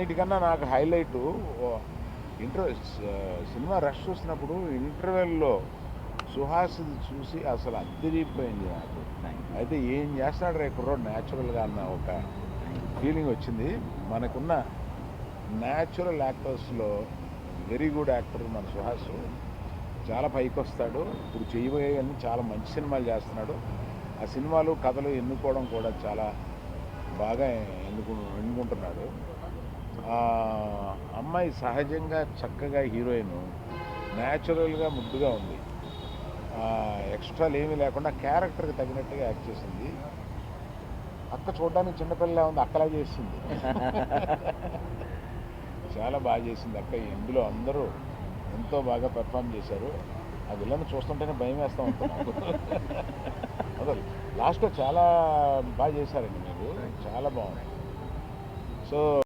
అన్నిటికన్నా నాకు highlight cinema rush చూసినప్పుడు ఇంటర్వెల్లో సుహాస్ది చూసి అసలు అద్దరిపోయింది నాకు. అయితే ఏం చేస్తాడు రే కుర్రోడు న్యాచురల్గా అన్న ఒక ఫీలింగ్ వచ్చింది. మనకున్న న్యాచురల్ యాక్టర్స్లో వెరీ గుడ్ యాక్టర్ మన సుహాస్. చాలా పైకి వస్తాడు. ఇప్పుడు చేయబోయేవన్నీ చాలా మంచి సినిమాలు చేస్తున్నాడు. ఆ సినిమాలు కథలు ఎన్నుకోవడం కూడా చాలా బాగా ఎన్నుకుంటున్నాడు. ఆ అమ్మాయి సహజంగా చక్కగా హీరోయిన్, న్యాచురల్గా ముద్దుగా ఉంది. ఎక్స్ట్రాలు ఏమీ లేకుండా క్యారెక్టర్కి తగినట్టుగా యాక్ట్ చేసింది. అక్క చూడడానికి చిన్నపిల్ల ఉంది, అక్కలా చేసింది. చాలా బాగా చేసింది అక్క. ఇందులో అందరూ ఎంతో బాగా పెర్ఫామ్ చేశారు. ఆ విలన్ చూస్తుంటేనే భయం వేస్తూ ఉంటాను. అసలు లాస్ట్లో చాలా బాగా చేశారండి మీరు, చాలా బాగుంది. సో